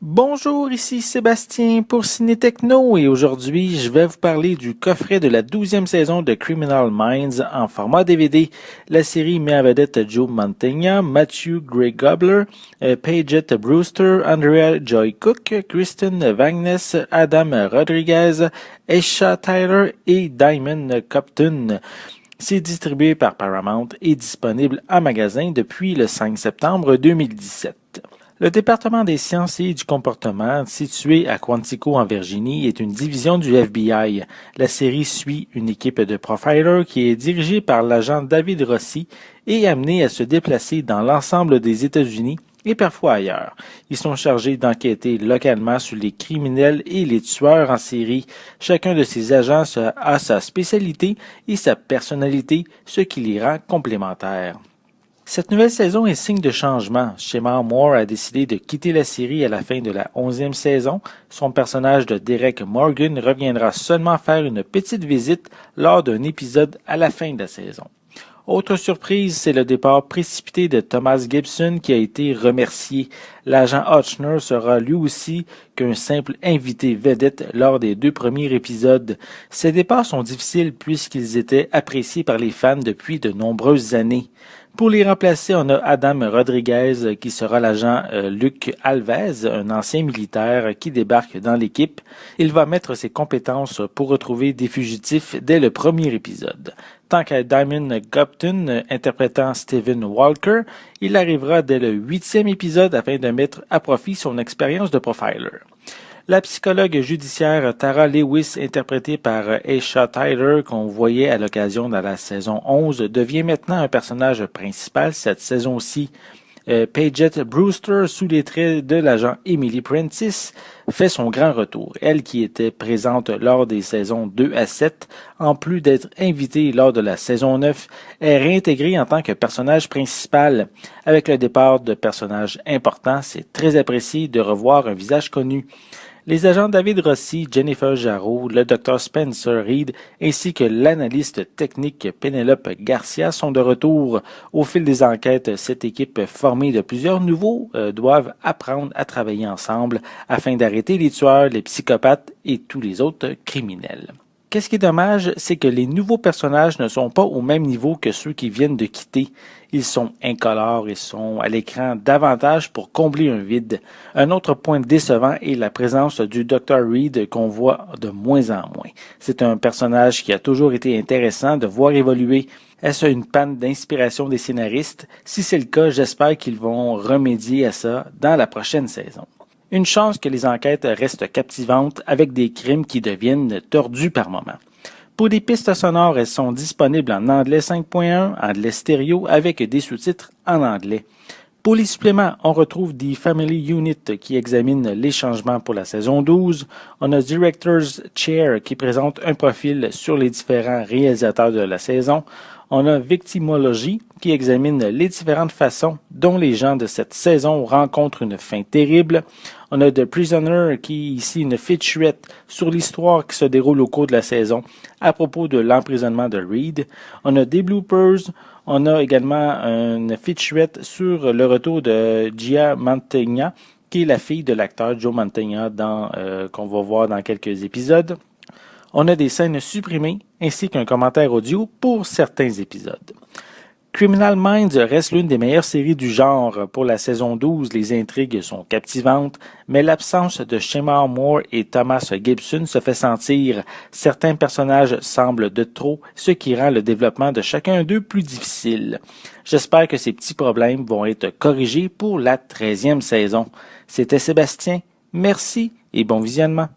Bonjour, ici Sébastien pour Ciné Techno et aujourd'hui je vais vous parler du coffret de la 12e saison de Criminal Minds en format DVD. La série met en vedette Joe Mantegna, Matthew Gray Gobler, Paget Brewster, Andrea Joy Cook, Kristen Vagnes, Adam Rodriguez, Aisha Tyler et Diamond Copton. C'est distribué par Paramount et disponible en magasin depuis le 5 septembre 2017. Le département des sciences et du comportement, situé à Quantico en Virginie, est une division du FBI. La série suit une équipe de profilers qui est dirigée par l'agent David Rossi et amenée à se déplacer dans l'ensemble des États-Unis et parfois ailleurs. Ils sont chargés d'enquêter localement sur les criminels et les tueurs en série. Chacun de ces agents a sa spécialité et sa personnalité, ce qui les rend complémentaires. Cette nouvelle saison est signe de changement. Shemar Moore a décidé de quitter la série à la fin de la 11e saison. Son personnage de Derek Morgan reviendra seulement faire une petite visite lors d'un épisode à la fin de la saison. Autre surprise, c'est le départ précipité de Thomas Gibson qui a été remercié. L'agent Hotchner sera lui aussi qu'un simple invité vedette lors des 2 premiers épisodes. Ces départs sont difficiles puisqu'ils étaient appréciés par les fans depuis de nombreuses années. Pour les remplacer, on a Adam Rodriguez qui sera l'agent Luc Alves, un ancien militaire qui débarque dans l'équipe. Il va mettre ses compétences pour retrouver des fugitifs dès le premier épisode. Tant qu'à Diamond Copton interprétant Stephen Walker, il arrivera dès le 8e épisode afin de mettre à profit son expérience de profiler. La psychologue judiciaire Tara Lewis, interprétée par Aisha Tyler, qu'on voyait à l'occasion dans la saison 11, devient maintenant un personnage principal cette saison-ci. Paget Brewster, sous les traits de l'agent Emily Prentice, fait son grand retour. Elle qui était présente lors des saisons 2 à 7, en plus d'être invitée lors de la saison 9, est réintégrée en tant que personnage principal. Avec le départ de personnages importants, c'est très apprécié de revoir un visage connu. Les agents David Rossi, Jennifer Jarreau, le Dr Spencer Reed ainsi que l'analyste technique Penelope Garcia sont de retour. Au fil des enquêtes, cette équipe formée de plusieurs nouveaux doivent apprendre à travailler ensemble afin d'arrêter les tueurs, les psychopathes et tous les autres criminels. Qu'est-ce qui est dommage, c'est que les nouveaux personnages ne sont pas au même niveau que ceux qui viennent de quitter. Ils sont incolores et sont à l'écran davantage pour combler un vide. Un autre point décevant est la présence du Dr. Reed qu'on voit de moins en moins. C'est un personnage qui a toujours été intéressant de voir évoluer. Est-ce une panne d'inspiration des scénaristes? Si c'est le cas, j'espère qu'ils vont remédier à ça dans la prochaine saison. Une chance que les enquêtes restent captivantes avec des crimes qui deviennent tordus par moments. Pour des pistes sonores, elles sont disponibles en anglais 5.1, anglais stéréo avec des sous-titres en anglais. Pour les suppléments, on retrouve The Family Unit qui examine les changements pour la saison 12. On a Director's Chair qui présente un profil sur les différents réalisateurs de la saison. On a Victimology qui examine les différentes façons dont les gens de cette saison rencontrent une fin terrible. On a The Prisoner qui est ici une featurette sur l'histoire qui se déroule au cours de la saison à propos de l'emprisonnement de Reed. On a des bloopers. On a également une featurette sur le retour de Gia Mantegna qui est la fille de l'acteur Joe Mantegna qu'on va voir dans quelques épisodes. On a des scènes supprimées ainsi qu'un commentaire audio pour certains épisodes. Criminal Minds reste l'une des meilleures séries du genre. Pour la saison 12, les intrigues sont captivantes, mais l'absence de Shemar Moore et Thomas Gibson se fait sentir. Certains personnages semblent de trop, ce qui rend le développement de chacun d'eux plus difficile. J'espère que ces petits problèmes vont être corrigés pour la 13e saison. C'était Sébastien. Merci et bon visionnement.